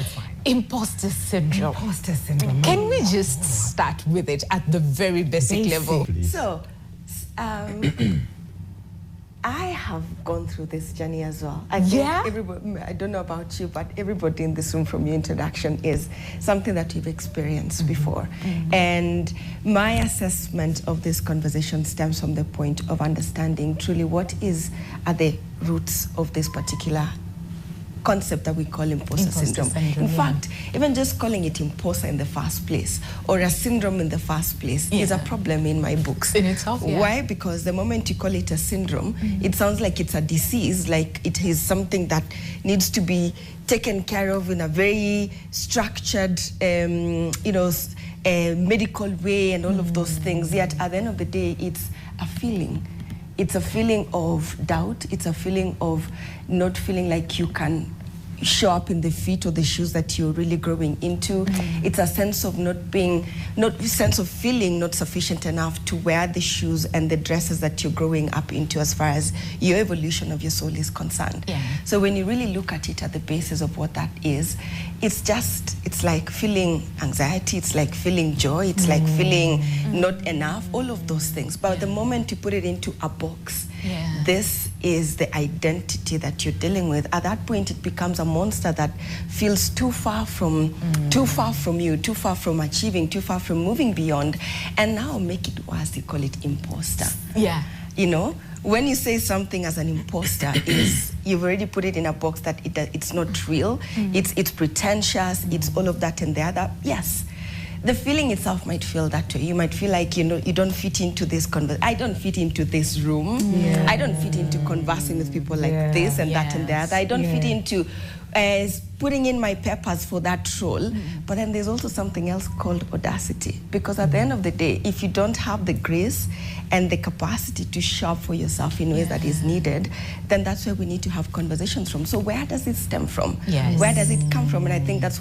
That's fine. Imposter syndrome. Imposter syndrome. Can we just start with it at the very basic level? So, I have gone through this journey as well. I think everybody, I don't know about you, but everybody in this room from your introduction is something that you've experienced before. And my assessment of this conversation stems from the point of understanding truly what are the roots of this particular concept that we call imposter syndrome. In fact, even just calling it imposter in the first place or a syndrome in the first place is a problem in my books. In itself, Why? Because the moment you call it a syndrome, it sounds like it's a disease, like it is something that needs to be taken care of in a very structured, medical way and all of those things. Yet at the end of the day, it's a feeling. It's a feeling of doubt. It's a feeling of not feeling like you can show up in the feet or the shoes that you're really growing into. It's a sense of sense of feeling not sufficient enough to wear the shoes and the dresses that you're growing up into as far as your evolution of your soul is concerned. So when you really look at it at the basis of what that is, it's like feeling anxiety, it's like feeling joy, it's like feeling not enough, all of those things. But the moment you put it into a box, this is the identity that you're dealing with. At that point, it becomes a monster that feels too far from you, too far from achieving, too far from moving beyond. And now make it worse, you call it imposter. You know, when you say something as an imposter, you've already put it in a box that it's not real, it's pretentious, it's all of that and the other. Yes. The feeling itself might feel that way. You might feel like, you don't fit into this I don't fit into this room. I don't fit into conversing with people like this and that and the other. I don't fit into putting in my peppers for that role. But then there's also something else called audacity. Because at the end of the day, if you don't have the grace and the capacity to show up for yourself in ways that is needed, then that's where we need to have conversations from. So where does it stem from? Where does it come from? And I think that's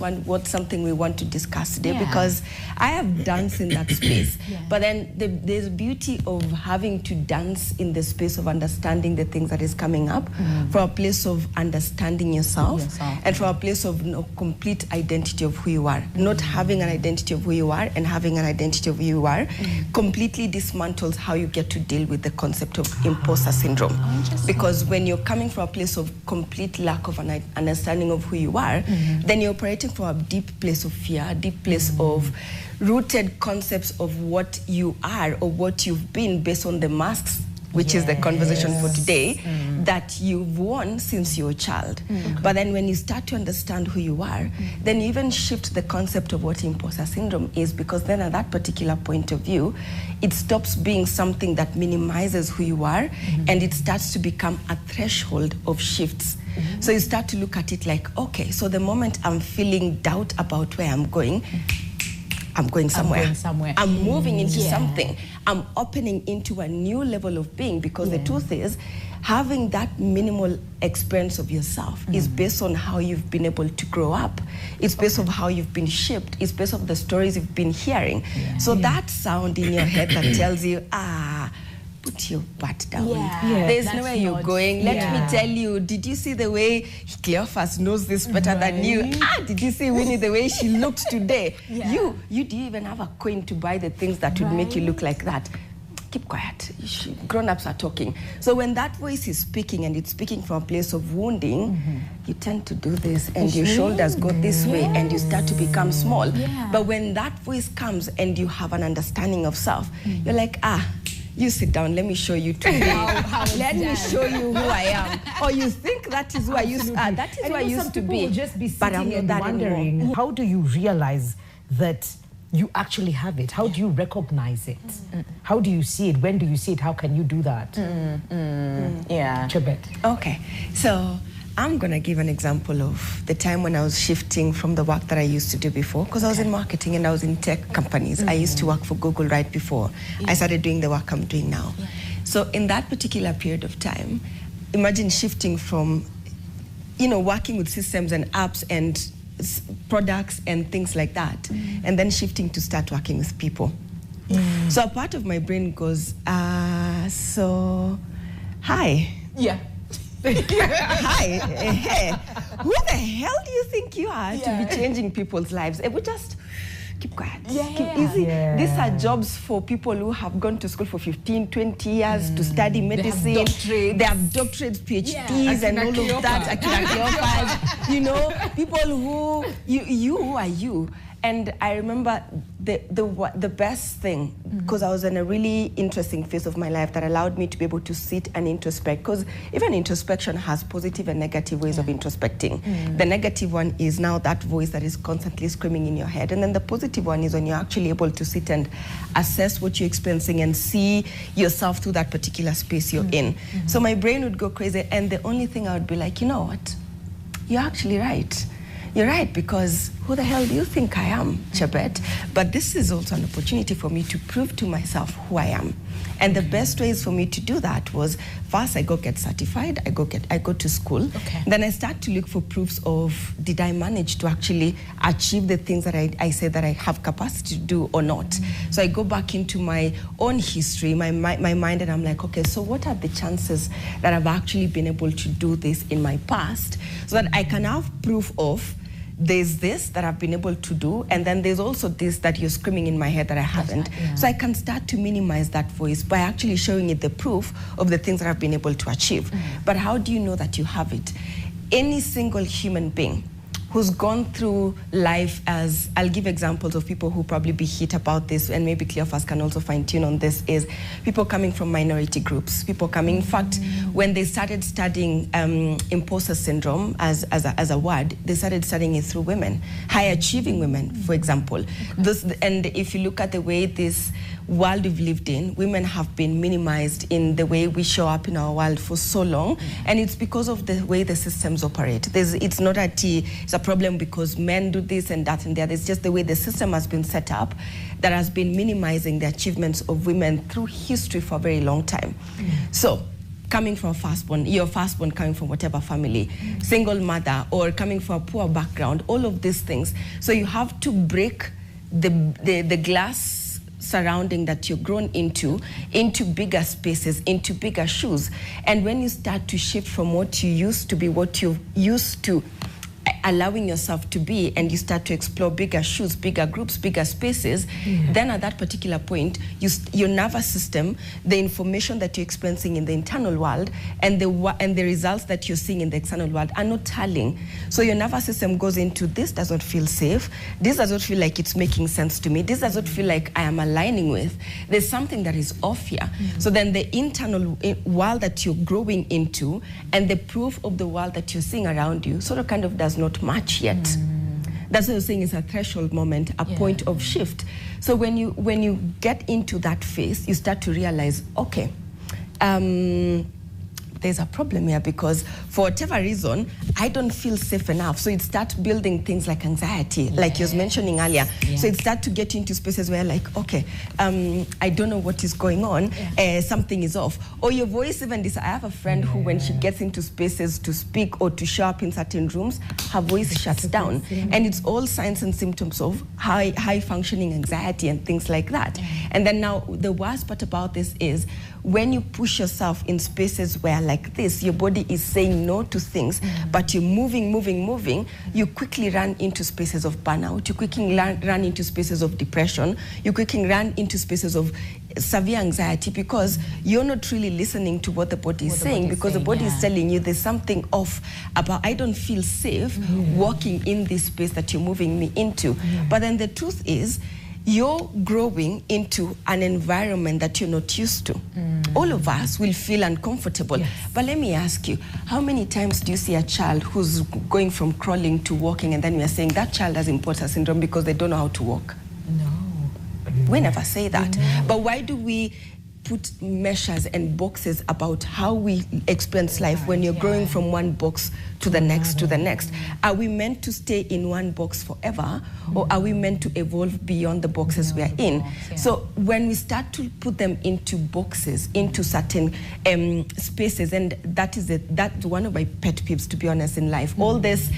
something we want to discuss today, because I have danced in that space. But then there's beauty of having to dance in the space of understanding the things that is coming up from a place of understanding yourself. And from a place of complete identity of who you are. Not having an identity of who you are and having an identity of who you are completely dismantles how you get to deal with the concept of imposter syndrome. Because when you're coming from a place of complete lack of an understanding of who you are, then you're operating from a deep place of fear, a deep place of rooted concepts of what you are or what you've been based on the masks, which is the conversation for today, that you've worn since you're a child. But then when you start to understand who you are, then you even shift the concept of what imposter syndrome is, because then at that particular point of view, it stops being something that minimizes who you are, and it starts to become a threshold of shifts. So you start to look at it like, okay, so the moment I'm feeling doubt about where I'm going somewhere. I'm moving into something. I'm opening into a new level of being, because the truth is, having that minimal experience of yourself is based on how you've been able to grow up. It's based on how you've been shaped. It's based on the stories you've been hearing. So that sound in your head that tells you, put your butt down. There's nowhere you're going. Let me tell you, did you see the way Cleophas knows this better than you? Did you see Winnie the way she looked today? You do you even have a coin to buy the things that would make you look like that? Keep quiet. Grown-ups are talking. So when that voice is speaking, and it's speaking from a place of wounding, you tend to do this, and your shoulders go this way, and you start to become small. But when that voice comes and you have an understanding of self, you're like, you sit down, let me show you today. Let me show you who I am. Or you think that is who I used to be. Just be sitting and wondering, how do you realize that you actually have it? How do you recognize it? How do you see it? When do you see it? How can you do that? Chebet. Okay, so I'm going to give an example of the time when I was shifting from the work that I used to do before, because I was in marketing and I was in tech companies. I used to work for Google right before I started doing the work I'm doing now. So in that particular period of time, imagine shifting from, working with systems and apps and products and things like that, and then shifting to start working with people. So a part of my brain goes, hi. Hi. who the hell do you think you are to be changing people's lives? And we just keep quiet. Keep easy. These are jobs for people who have gone to school for 15, 20 years to study medicine. They have doctorates, PhDs, and all of that. You know, people who, who are you? And I remember the best thing, because I was in a really interesting phase of my life that allowed me to be able to sit and introspect. Because even introspection has positive and negative ways of introspecting. The negative one is now that voice that is constantly screaming in your head. And then the positive one is when you're actually able to sit and assess what you're experiencing and see yourself through that particular space you're in. So my brain would go crazy. And the only thing I would be like, you know what? You're actually right. You're right, because who the hell do you think I am, Chebet? But this is also an opportunity for me to prove to myself who I am. And the best ways for me to do that was, first I go get certified, I go to school. Then I start to look for proofs of, did I manage to actually achieve the things that I said that I have capacity to do or not? So I go back into my own history, my mind, and I'm like, okay, so what are the chances that I've actually been able to do this in my past, so that I can have proof of, there's this that I've been able to do, and then there's also this that you're screaming in my head that I haven't. So I can start to minimize that voice by actually showing it the proof of the things that I've been able to achieve. But how do you know that you have it? Any single human being who's gone through life as, I'll give examples of people who probably be hit about this, and maybe Cleophas can also fine tune on this, is people coming from minority groups, people coming, in fact, when they started studying imposter syndrome as a word, they started studying it through women, high achieving women, for example. And if you look at the way this world we've lived in, women have been minimized in the way we show up in our world for so long, and it's because of the way the systems operate. It's not it's a problem because men do this and that and that. It's just the way the system has been set up that has been minimizing the achievements of women through history for a very long time. So, coming from a firstborn, your firstborn coming from whatever family, single mother, or coming from a poor background, all of these things. So you have to break the glass surrounding that you're grown into bigger spaces, into bigger shoes. And when you start to shift from what you used to be, what you're used to allowing yourself to be, and you start to explore bigger shoes, bigger groups, bigger spaces, then at that particular point, your nervous system, the information that you're experiencing in the internal world and the results that you're seeing in the external world are not tallying. So your nervous system goes into, this does not feel safe, this does not feel like it's making sense to me, this does not feel like I am aligning with, there's something that is off here. So then the internal world that you're growing into and the proof of the world that you're seeing around you sort of kind of does not match yet. That's what I'm saying, is a threshold moment, a point of shift. So when you get into that phase, you start to realize, okay, there's a problem here, because for whatever reason, I don't feel safe enough. So it starts building things like anxiety, like you was mentioning earlier. So it starts to get into spaces where, like, okay, I don't know what is going on, something is off. Or your voice even I have a friend who, when she gets into spaces to speak or to show up in certain rooms, her voice shuts down. And it's all signs and symptoms of high functioning anxiety and things like that. And then now, the worst part about this is, when you push yourself in spaces where, like this, your body is saying no to things, but you're moving, you quickly run into spaces of burnout, you quickly run into spaces of depression, you quickly run into spaces of severe anxiety, because you're not really listening to what the body is saying, because the body is telling you there's something off about, I don't feel safe walking in this space that you're moving me into. But then the truth is, you're growing into an environment that you're not used to. All of us will feel uncomfortable. But let me ask you, how many times do you see a child who's going from crawling to walking, and then we are saying that child has imposter syndrome because they don't know how to walk? No. We never say that. But why do we put measures and boxes about how we experience life when you're growing from one box to the next, to the next? Are we meant to stay in one box forever, or are we meant to evolve beyond the boxes we are in? So when we start to put them into boxes, into certain spaces, and that's one of my pet peeves, to be honest, in life. All these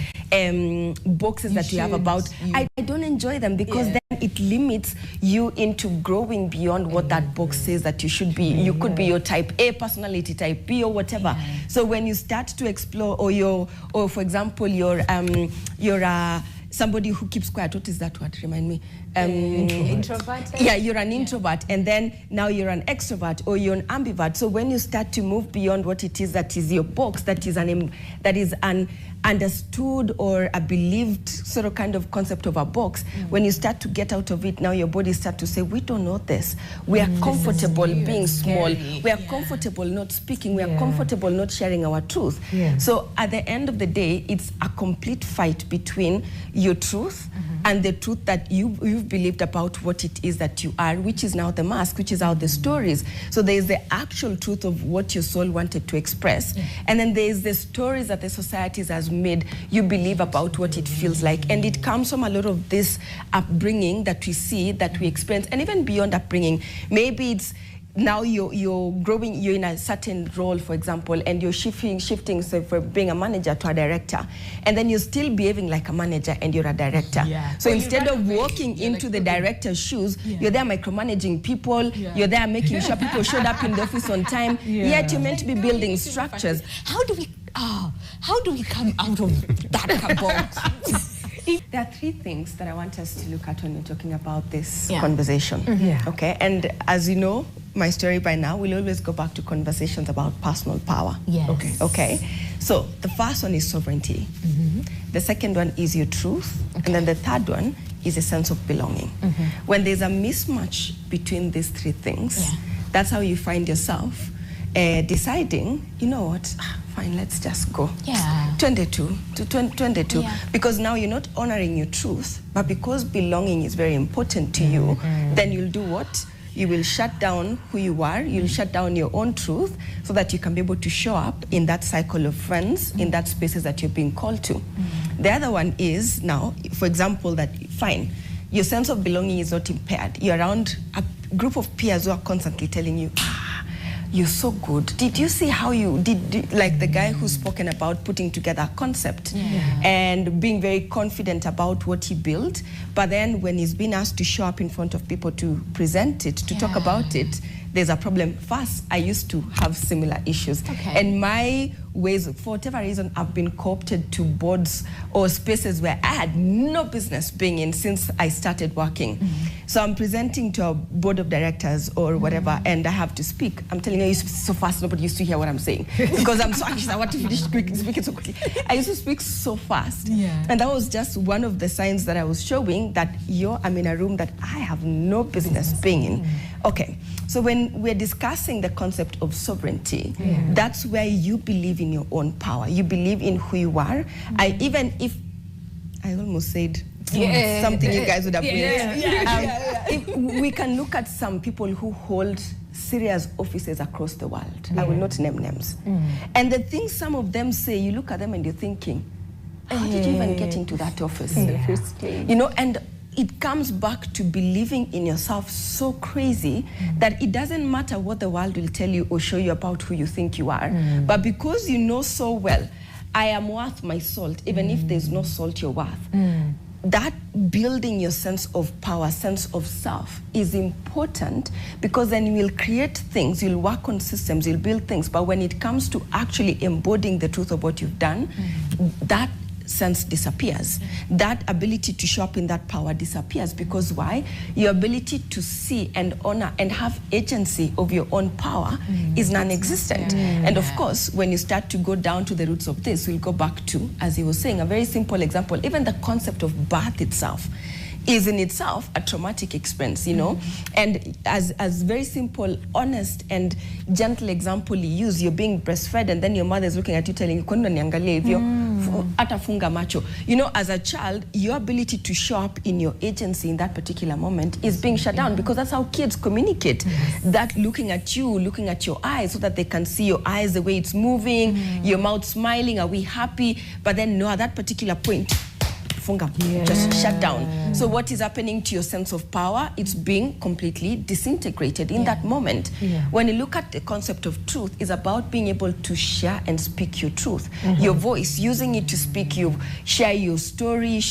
boxes that you have about, I don't enjoy them, because then It limits you into growing beyond what that box says that you should be. You could be your type A personality, type B, or whatever. So when you start to explore, or for example, you're somebody who keeps quiet. What is that word? Remind me. Introvert. Yeah, you're an introvert, and then now you're an extrovert, or you're an ambivert. So when you start to move beyond what it is that is your box, that is an understood or a believed sort of kind of concept of a box, when you start to get out of it, now your body starts to say, we don't know this. We are comfortable being small. We are comfortable not speaking. We are comfortable not sharing our truth. So at the end of the day, it's a complete fight between your truth and the truth that you've believed about what it is that you are, which is now the mask, which is now the stories. So there is the actual truth of what your soul wanted to express, and then there is the stories that the society has made you believe about what it feels like. And it comes from a lot of this upbringing that we see, that we experience, and even beyond upbringing. Maybe it's now you're growing, you're in a certain role, for example, and you're shifting so from being a manager to a director, and then you're still behaving like a manager and you're a director. So instead of walking into the director's shoes, you're there micromanaging people, you're there making sure people showed up in the office on time, yet you're meant to be building structures. How do we come out of that box? There are three things that I want us to look at when we're talking about this conversation. Okay, and as you know, my story by now will always go back to conversations about personal power. Okay. So the first one is sovereignty. The second one is your truth. And then the third one is a sense of belonging. When there's a mismatch between these three things, that's how you find yourself deciding, you know what, fine, let's just go. 22 to 22. Because now you're not honoring your truth, but because belonging is very important to you, then you'll do what? You will shut down who you are, you'll shut down your own truth so that you can be able to show up in that cycle of friends, in that spaces that you're being called to. The other one is now, for example, that fine, your sense of belonging is not impaired. You're around a group of peers who are constantly telling you, you're so good. Did you see how you did like the guy who's spoken about putting together a concept and being very confident about what he built, but then when he's been asked to show up in front of people to present it, to talk about it, there's a problem. First, I used to have similar issues. And my ways, for whatever reason, I've been co-opted to boards or spaces where I had no business being in since I started working. So I'm presenting to a board of directors or whatever, and I have to speak. I'm telling you, I used to speak so fast, nobody used to hear what I'm saying. Because I'm so anxious, I want to finish speaking so quickly. I used to speak so fast. And that was just one of the signs that I was showing that I'm in a room that I have no business being in. Okay, so when we're discussing the concept of sovereignty, that's where you believe in your own power. You believe in who you are. Even if, I almost said something you guys would have been. We can look at some people who hold serious offices across the world. I will not name names. And the things some of them say, you look at them and you're thinking, how did you even get into that office? You know, and it comes back to believing in yourself so crazy that it doesn't matter what the world will tell you or show you about who you think you are. But because you know so well, I am worth my salt, even if there's no salt you're worth. That building your sense of power, sense of self is important, because then you will create things, you'll work on systems, you'll build things. But when it comes to actually embodying the truth of what you've done, that sense disappears. That ability to show up in that power disappears. Because why? Your ability to see and honor and have agency of your own power is non-existent. And of course, when you start to go down to the roots of this, we'll go back to, as he was saying, a very simple example. Even the concept of birth itself is in itself a traumatic experience, you know. And as very simple, honest and gentle example you use, you're being breastfed and then your mother is looking at you telling you, "Kwa nini unaniangalia hivyo? Hata funga macho." You know, as a child, your ability to show up in your agency in that particular moment is being shut down, because that's how kids communicate. That looking at you, looking at your eyes so that they can see your eyes, the way it's moving, your mouth smiling, are we happy? But then no, at that particular point, inafunga, just shut down. So what is happening to your sense of power? It's being completely disintegrated in that moment. When you look at the concept of truth, is about being able to share and speak your truth, your voice, using it to speak, share your story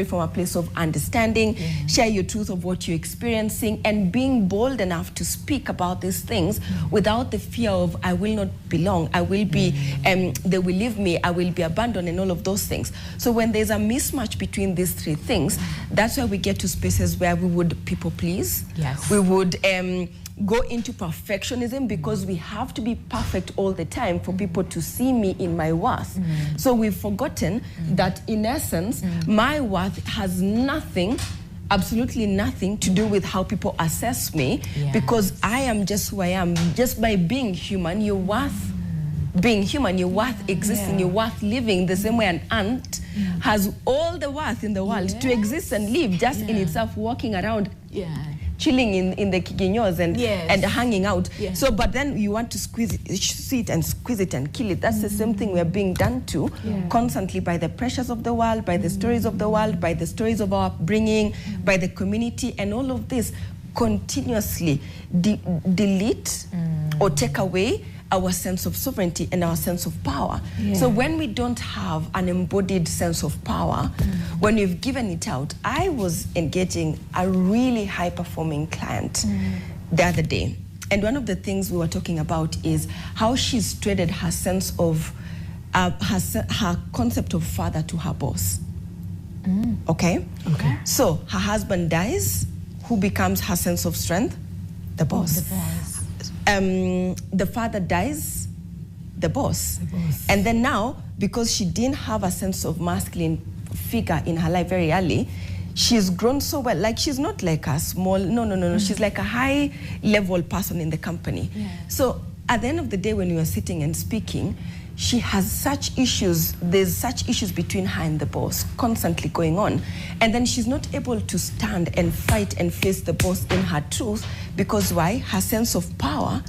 from a place of understanding, share your truth of what you're experiencing, and being bold enough to speak about these things without the fear of, I will not belong, I will be, they will leave me, I will be abandoned, and all of those things. So when there's a mismatch between these three things, that's where we get to spaces where we would people please. We would go into perfectionism, because we have to be perfect all the time for people to see me in my worth. So we've forgotten that in essence, my worth has nothing, absolutely nothing to do with how people assess me, because I am just who I am. Just by being human, you're worth being human, you're worth existing, you're worth living the same way an ant has all the worth in the world to exist and live just in itself, walking around, chilling in the kiginyos and hanging out. So, but then you want to squeeze it and squeeze it and kill it. That's the same thing we're being done to constantly by the pressures of the world, by the stories of the world, by the stories of our upbringing, by the community, and all of this continuously delete or take away our sense of sovereignty and our sense of power. So when we don't have an embodied sense of power, when we've given it out, I was engaging a really high-performing client the other day. And one of the things we were talking about is how she's traded her sense of, her concept of father to her boss. Okay? So her husband dies, who becomes her sense of strength? The boss. The father dies, the boss. And then now, because she didn't have a sense of masculine figure in her life very early, she's grown so well. Like, she's not like a small, no. She's like a high-level person in the company. So at the end of the day, when we were sitting and speaking, she has such issues, there's such issues between her and the boss constantly going on. And then she's not able to stand and fight and face the boss in her truth, because why? Her sense of power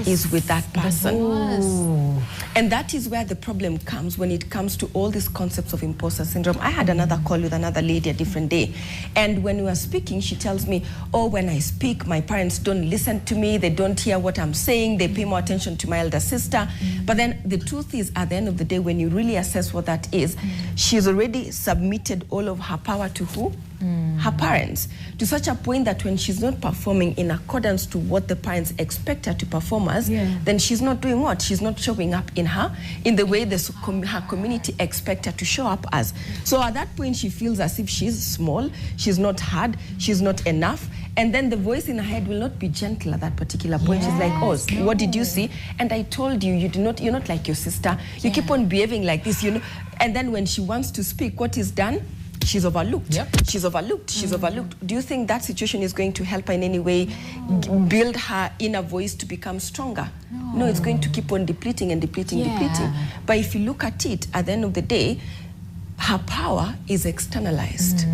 is with that person. And that is where the problem comes when it comes to all these concepts of imposter syndrome. I had another call with another lady a different day. And when we were speaking, she tells me, oh, when I speak, my parents don't listen to me. They don't hear what I'm saying. They pay more attention to my elder sister. But then the truth is, at the end of the day, when you really assess what that is, she's already submitted all of her power to who? Her parents, to such a point that when she's not performing in accordance to what the parents expect her to perform as, then she's not doing what? She's not showing up in the way her community expect her to show up as. So at that point, she feels as if she's small, she's not heard, she's not enough, and then the voice in her head will not be gentle at that particular point. She's like, oh, what did you see? And I told you, you're not like your sister. You keep on behaving like this, you know. And then when she wants to speak, what is done? She's overlooked. She's overlooked. She's overlooked. Do you think that situation is going to help her in any way build her inner voice to become stronger? No, it's going to keep on depleting and depleting. But if you look at it, at the end of the day, her power is externalized.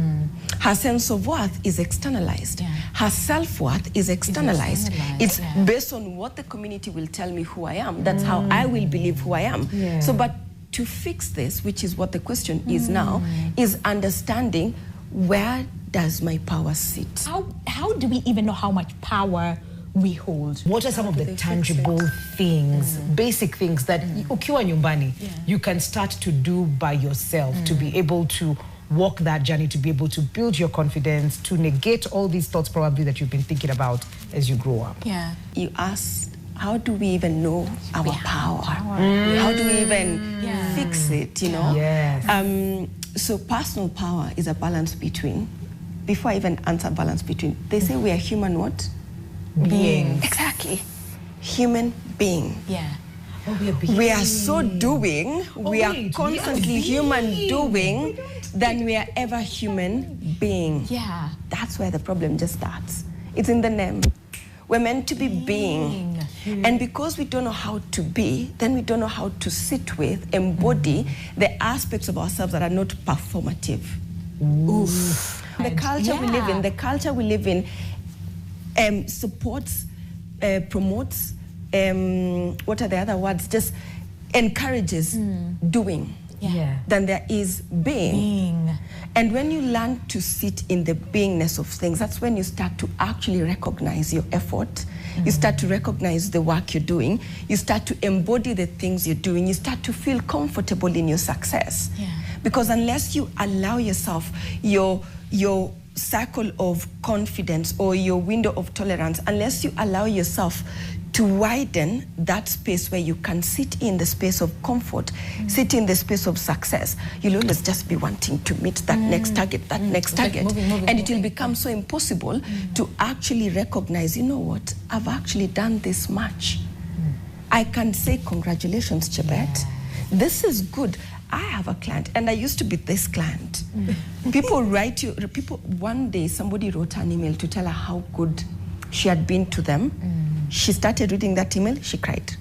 Her sense of worth is externalized. Her self-worth is externalized. It's based on what the community will tell me who I am. That's how I will believe who I am. So, but to fix this, which is what the question is now, is understanding, where does my power sit? How do we even know how much power we hold? What are some of the tangible things, basic things that ukiwa nyumbani, you can start to do by yourself to be able to walk that journey, to be able to build your confidence, to negate all these thoughts probably that you've been thinking about as you grow up? You asked, how do we even know our power? How do we even fix it, you know? So personal power is a balance between, before I even answer balance between, they say we are human what? Beings. Exactly. Human being. We are so doing, we are constantly human doing than we are ever human being. That's where the problem just starts. It's in the name. We're meant to be being. And because we don't know how to be, then we don't know how to sit with, embody the aspects of ourselves that are not performative. The culture we live in, supports, promotes, what are the other words? Just encourages doing. than there is being. And when you learn to sit in the beingness of things, that's when you start to actually recognize your effort. You start to recognize the work you're doing. You start to embody the things you're doing. You start to feel comfortable in your success. Because unless you allow yourself your circle of confidence or your window of tolerance, unless you allow yourself to widen that space where you can sit in the space of comfort, sit in the space of success, you'll always just be wanting to meet that next target, next target. And it will become so impossible to actually recognize, you know what, I've actually done this much. I can say, congratulations, Chebet. This is good. I have a client, and I used to be this client. People write you, one day somebody wrote an email to tell her how good she had been to them. She started reading that email, she cried.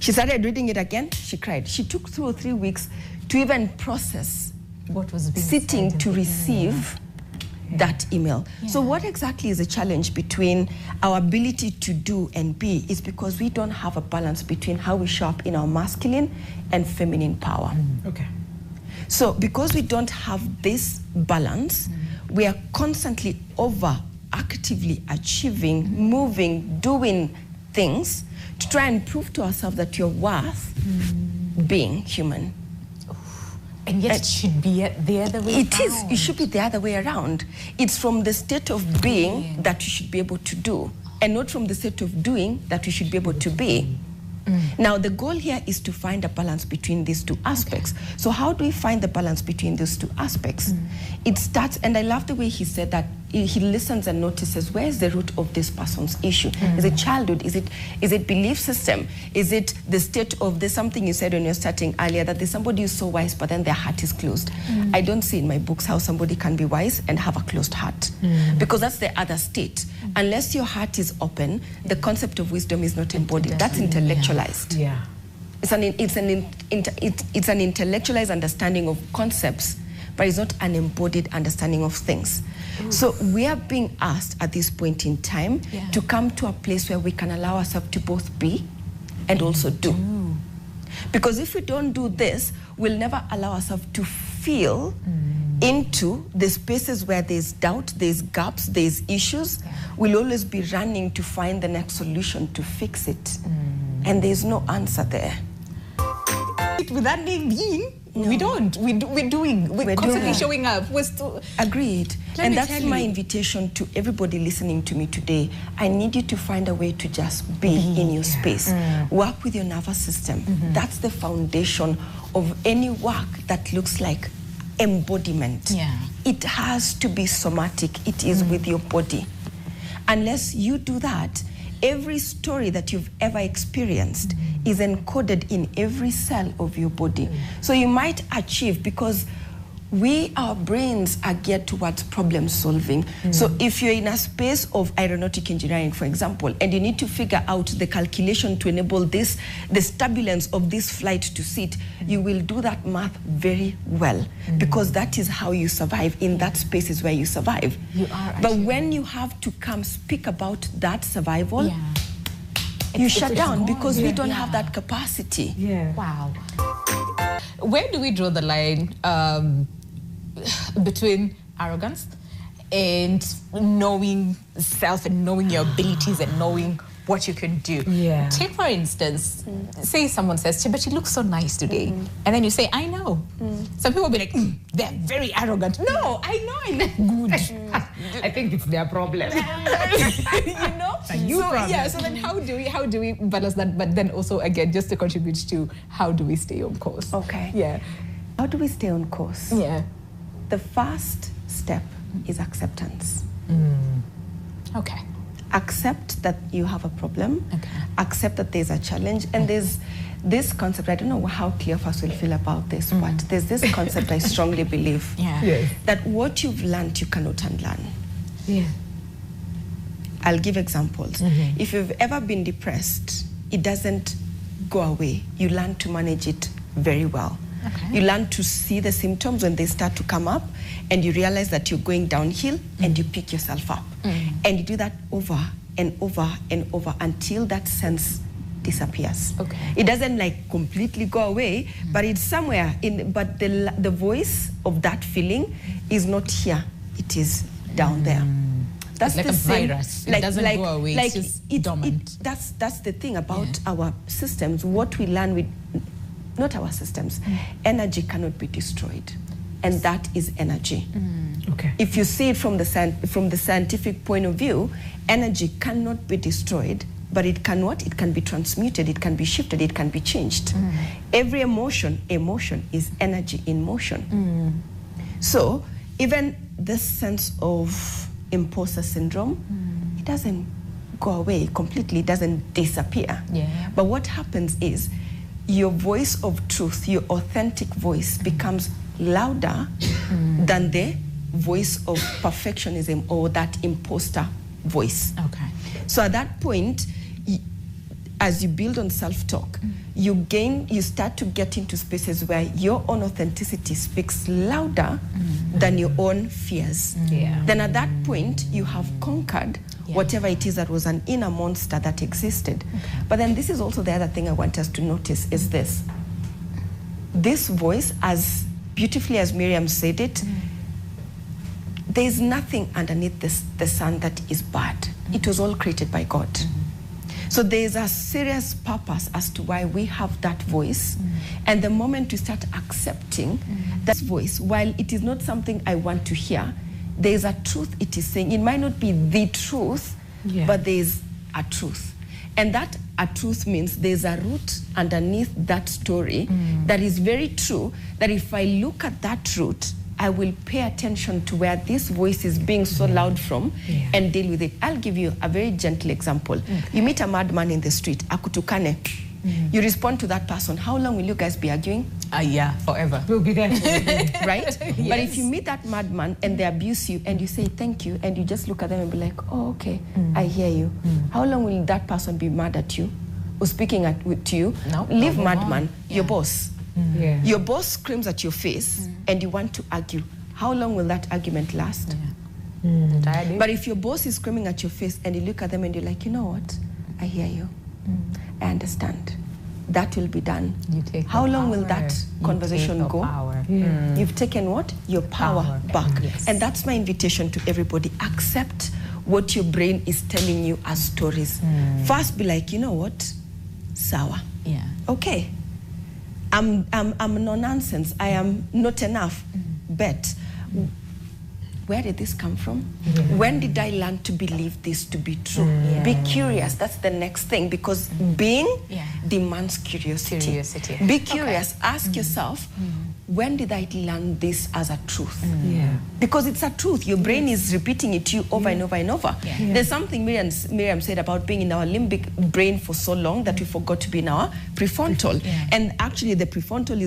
She started reading it again, she cried. She took 2 or 3 weeks to even process what was being sitting to receive that email. So what exactly is the challenge between our ability to do and be is because we don't have a balance between how we show up in our masculine and feminine power. So because we don't have this balance, we are constantly actively achieving, moving, doing things to try and prove to ourselves that you're worth being human. And yet it should be the other way around. It should be the other way around. It's from the state of being that you should be able to do, and not from the state of doing that you should be able to be. Now, the goal here is to find a balance between these two aspects. So how do we find the balance between these two aspects? It starts, and I love the way he said that he listens and notices where is the root of this person's issue. Is it childhood? Is it belief system? Is it the state of, there's something you said when you're starting earlier, that there's somebody who's so wise but then their heart is closed. I don't see in my books how somebody can be wise and have a closed heart, because that's the other state. Unless your heart is open, the concept of wisdom is not embodied. That's intellectualized. It's an intellectualized understanding of concepts, but it's not an embodied understanding of things. So we are being asked at this point in time to come to a place where we can allow ourselves to both be and also do. Because if we don't do this, we'll never allow ourselves to feel into the spaces where there's doubt, there's gaps, there's issues. We'll always be running to find the next solution to fix it. And there's no answer there. With that being, we don't. We're doing. We're constantly showing up. We're still... Agreed. And that's my invitation to everybody listening to me today. I need you to find a way to just be in your space. Work with your nervous system. That's the foundation of any work that looks like embodiment. It has to be somatic. It is with your body. Unless you do that, every story that you've ever experienced is encoded in every cell of your body. So you might achieve, because our brains are geared towards problem solving. So if you're in a space of aeronautic engineering, for example, and you need to figure out the calculation to enable this, the turbulence of this flight to sit, you will do that math very well, because that is how you survive. In that space is where you survive. But when you have to come speak about that survival, you shut down, because we don't have that capacity. Wow. Where do we draw the line between arrogance and knowing self and knowing your abilities and knowing what you can do? Take, for instance, say someone says, "But you look so nice today." And then you say, "I know." Some people will be like, "They're very arrogant." No, I know I look good. I think it's their problem. You know? So then how do we balance that? But then also, again, just to contribute to how do we stay on course? How do we stay on course? The first step is acceptance. Accept that you have a problem. Accept that there's a challenge. And there's this concept, I don't know how clear of us will feel about this, but there's this concept I strongly believe, that what you've learned, you cannot unlearn. I'll give examples. If you've ever been depressed, it doesn't go away. You learn to manage it very well. You learn to see the symptoms when they start to come up, and you realize that you're going downhill, and you pick yourself up. And you do that over and over and over until that sense disappears. Okay. It doesn't like completely go away, but it's somewhere in, but the voice of that feeling is not here. It is down there. That's like a virus. It doesn't go away. It's just dormant. That's the thing about our systems. What we learn with, not our systems, energy cannot be destroyed, and that is energy. Okay. If you see it from the scientific point of view, energy cannot be destroyed, but it can what? It can be transmuted, it can be shifted, it can be changed. Every emotion is energy in motion. So even this sense of imposter syndrome, it doesn't go away completely, it doesn't disappear. But what happens is your voice of truth, your authentic voice becomes louder than the voice of perfectionism or that imposter voice. Okay. So at that point, as you build on self-talk, you start to get into spaces where your own authenticity speaks louder than your own fears. Then at that point, you have conquered whatever it is that was an inner monster that existed. But then this is also the other thing I want us to notice is this. This voice, as beautifully as Miriam said it, there is nothing underneath the sun that is bad. It was all created by God. So there is a serious purpose as to why we have that voice. And the moment you start accepting that voice, while it is not something I want to hear, there is a truth it is saying. It might not be the truth, but there is a truth. And that a truth means there's a root underneath that story that is very true, that if I look at that root, I will pay attention to where this voice is being so loud from and deal with it. I'll give you a very gentle example. You meet a madman in the street, akutukane. You respond to that person. How long will you guys be arguing? Yeah, forever. We'll be there. Right? But if you meet that madman and they abuse you and you say thank you and you just look at them and be like, oh, okay, I hear you. How long will that person be mad at you or speaking to you? No, leave madman, your boss. Your boss screams at your face and you want to argue. How long will that argument last? But if your boss is screaming at your face and you look at them and you're like, you know what? I hear you. I understand. That will be done. How long will that conversation go? You've taken what? Your power back. And that's my invitation to everybody. Accept what your brain is telling you as stories. First be like, you know what? Sawa. Okay. I'm no nonsense. I am not enough. But where did this come from? When did I learn to believe this to be true? Be curious. That's the next thing, because being demands curiosity. Be curious. Ask yourself, when did I learn this as a truth? Because it's a truth. Your brain is repeating it to you over and over and over. There's something Miriam said about being in our limbic brain for so long that we forgot to be in our prefrontal. And actually the prefrontal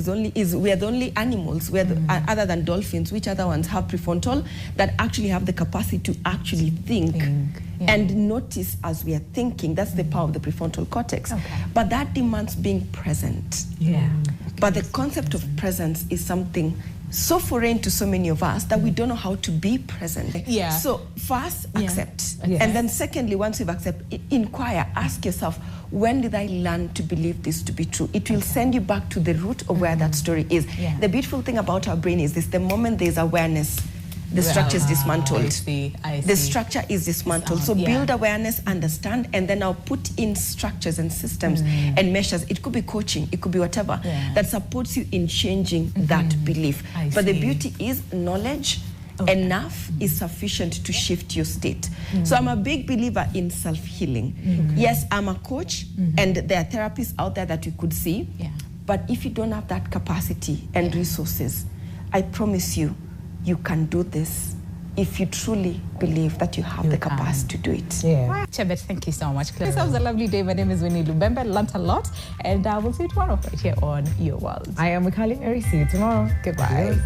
we are the only animals, other than dolphins, which other ones have prefrontal, that actually have the capacity to actually think. And notice as we are thinking. That's the power of the prefrontal cortex. But that demands being present. But the concept of presence is something so foreign to so many of us that we don't know how to be present. So first, accept. And then secondly, once you've accepted, inquire, ask yourself, when did I learn to believe this to be true? It will send you back to the root of where that story is. The beautiful thing about our brain is this: the moment there's awareness, the structure is dismantled. The structure is dismantled. So build awareness, understand, and then I'll put in structures and systems and measures. It could be coaching, it could be whatever, that supports you in changing that belief. But the beauty is knowledge enough is sufficient to shift your state. So I'm a big believer in self-healing. Yes, I'm a coach, and there are therapists out there that you could see. But if you don't have that capacity and resources, I promise you, you can do this if you truly believe that you have the capacity to do it. Chebet, thank you so much. This was a lovely day. My name is Winnie Lubembe. Learned a lot, and we'll see you tomorrow right here on Your World. I am Mikali Mary. See you tomorrow. Goodbye.